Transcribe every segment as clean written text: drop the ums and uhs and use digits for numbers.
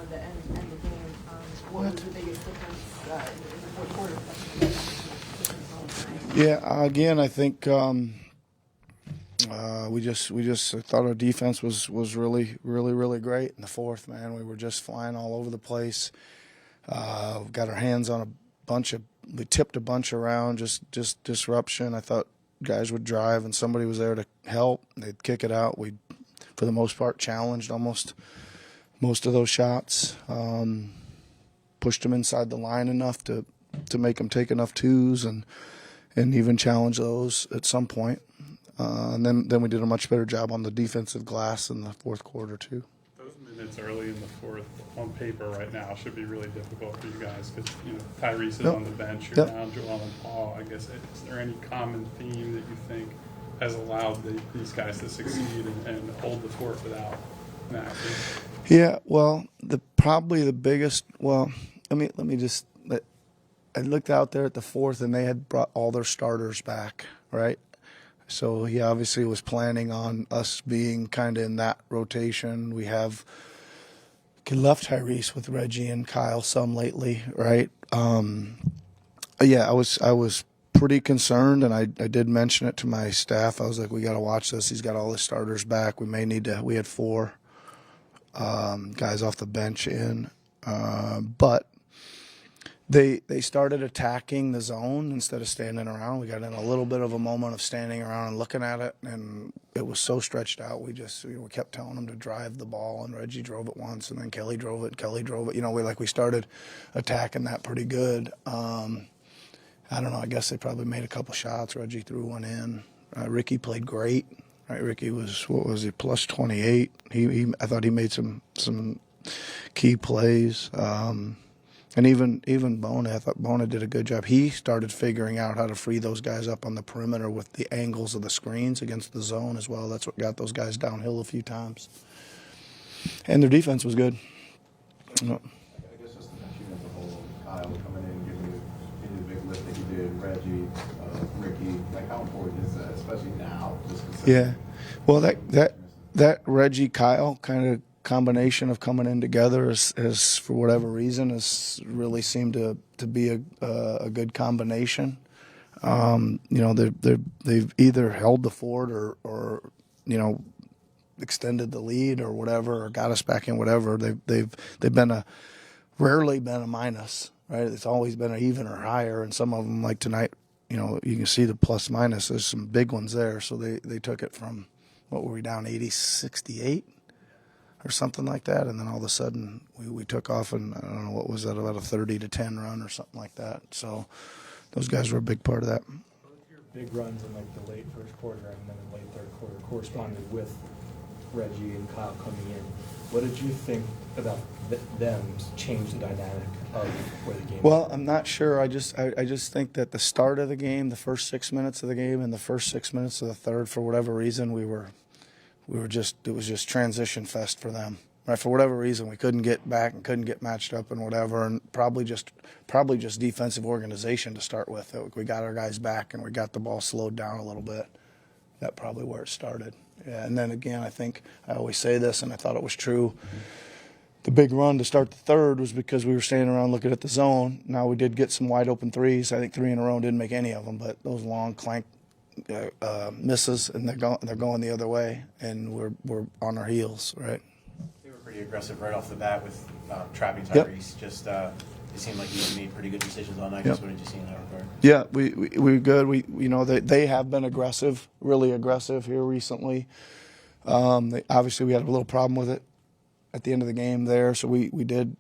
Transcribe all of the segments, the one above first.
to end the game. What was the biggest difference in the fourth quarter? Yeah, again, I think we just thought our defense was really great in the fourth. Man, we were just flying all over the place. Got our hands on we tipped a bunch around, just disruption. I thought guys would drive and somebody was there to help. They'd kick it out. We, for the most part, challenged almost most of those shots. Pushed them inside the line enough to make them take enough twos and even challenge those at some point. And then we did a much better job on the defensive glass in the fourth quarter too. Those minutes early in the fourth, on paper right now, should be really difficult for you guys because Tyrese is on the bench. You're down Joel and Paul. I guess is there any common theme that you think has allowed these guys to succeed and hold the fort without Maxey? Yeah, well, probably the biggest. Well, let me just. I looked out there at the fourth, and they had brought all their starters back, right? So he obviously was planning on us being kind of in that rotation. We have left Tyrese with Reggie and Kyle some lately, right? Yeah, I was pretty concerned, and I did mention it to my staff. I was like, we got to watch this. He's got all his starters back. We may need to. We had 4 guys off the bench in, but they started attacking the zone instead of standing around. We got in a little bit of a moment of standing around and looking at it, and it was so stretched out. We kept telling them to drive the ball, and Reggie drove it once, and then Kelly drove it. We started attacking that pretty good. I don't know. I guess they probably made a couple shots. Reggie threw one in. Ricky played great. Right, Ricky was plus 28. I thought he made some key plays. And even Bona, I thought Bona did a good job. He started figuring out how to free those guys up on the perimeter with the angles of the screens against the zone as well. That's what got those guys downhill a few times. And their defense was good. I guess just the team as a whole, Kyle coming in, giving you the big lift that he did, Reggie, Ricky, like how important is that, especially now? Yeah. Well, that Reggie Kyle kind of combination of coming in together is for whatever reason has really seemed to be a good combination. They've either held the fort or extended the lead or whatever, or got us back in whatever. They've rarely been a minus, right? It's always been an even or higher, and some of them like tonight, you can see the plus minus. There's some big ones there, so they took it from what were we down 80-68 or something like that, and then all of a sudden we took off, and I don't know what was that, about a 30-10 run or something like that. So those guys were a big part of that. Both your big runs in like the late first quarter and then in late third quarter corresponded with Reggie and Kyle coming in. What did you think about them change the dynamic of where the game? Well, I'm not sure. I just think that the start of the game, the first 6 minutes of the game, and the first 6 minutes of the third, for whatever reason, it was just transition fest for them. Right, for whatever reason, we couldn't get back and couldn't get matched up and whatever, and probably just defensive organization to start with. We got our guys back and we got the ball slowed down a little bit. That's probably where it started. Yeah, and then again, I think I always say this, and I thought it was true. The big run to start the third was because we were standing around looking at the zone. Now we did get some wide open threes. I think 3 in a row, didn't make any of them, but those long clank misses, and they're going the other way, and we're on our heels, right? They were pretty aggressive right off the bat with trapping Tyrese. Yep. Just it seemed like you made pretty good decisions on that. What did you see in that regard? Yeah, we're good. They have been aggressive, really aggressive here recently. Obviously we had a little problem with it at the end of the game there, so we did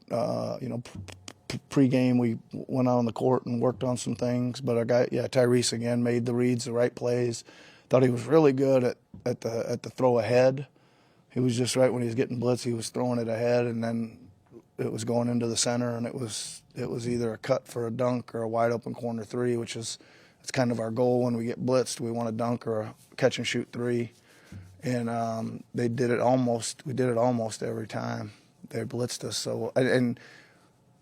pre-game we went out on the court and worked on some things. But our guy, Tyrese again made the reads, the right plays. Thought he was really good at the throw ahead. He was just right when he was getting blitz. He was throwing it ahead, and then it was going into the center, and it was either a cut for a dunk or a wide open corner three, which is it's kind of our goal when we get blitzed. We want a dunk or a catch and shoot three, and they did it almost. We did it almost every time they blitzed us. So and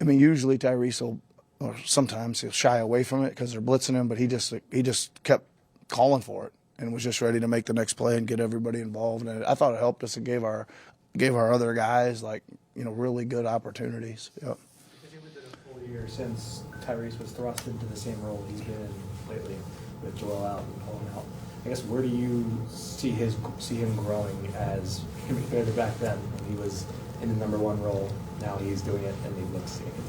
I mean, usually Tyrese will, or sometimes he'll shy away from it because they're blitzing him, but he just kept calling for it and was just ready to make the next play and get everybody involved. And I thought it helped us. It gave our other guys, like, really good opportunities. Yep. Because it was a full year since Tyrese was thrust into the same role he's been in lately with Joel out and pulling out. I guess where do you see him growing as compared to back then when he was in the number one role? Now he's doing it and he looks significant.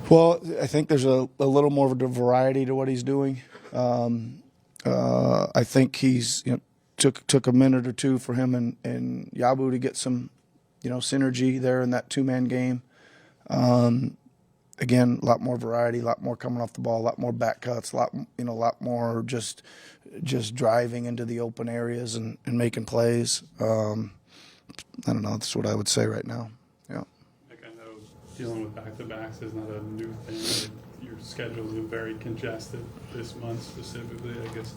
Well, I think there's a little more of a variety to what he's doing. I think he's took a minute or two for him and Yabu to get some synergy there in that two-man game. Again, a lot more variety, a lot more coming off the ball, a lot more back cuts, a lot more just driving into the open areas and making plays. I don't know. That's what I would say right now. Yeah. Like I know dealing with back-to-backs is not a new thing. Your schedules are very congested this month specifically. I guess,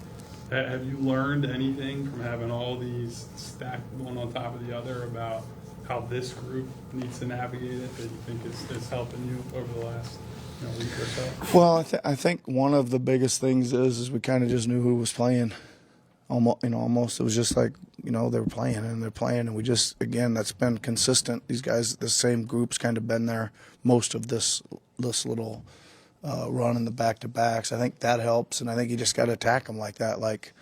have you learned anything from having all these stacked one on top of the other about how this group needs to navigate it that you think is helping you over the last week or so? Well, I think one of the biggest things is we kind of just knew who was playing. Almost it was just like they were playing and they're playing, and we just, again, that's been consistent. These guys, the same group's kind of been there most of this little run in the back-to-backs. I think that helps, and I think you just got to attack them like that. Like,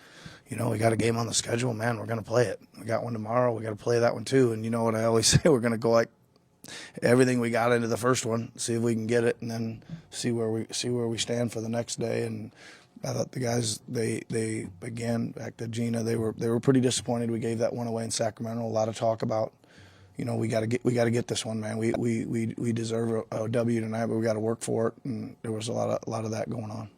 we got a game on the schedule, man. We're going to play it. We got one tomorrow. We got to play that one too. And you know what I always say? We're going to go like everything we got into the first one, see if we can get it, and then see where we stand for the next day. And I thought the guys, they again, back to Gina, they were pretty disappointed. We gave that one away in Sacramento. A lot of talk about, we got to get this one, man. We deserve a W tonight, but we got to work for it. And there was a lot of that going on.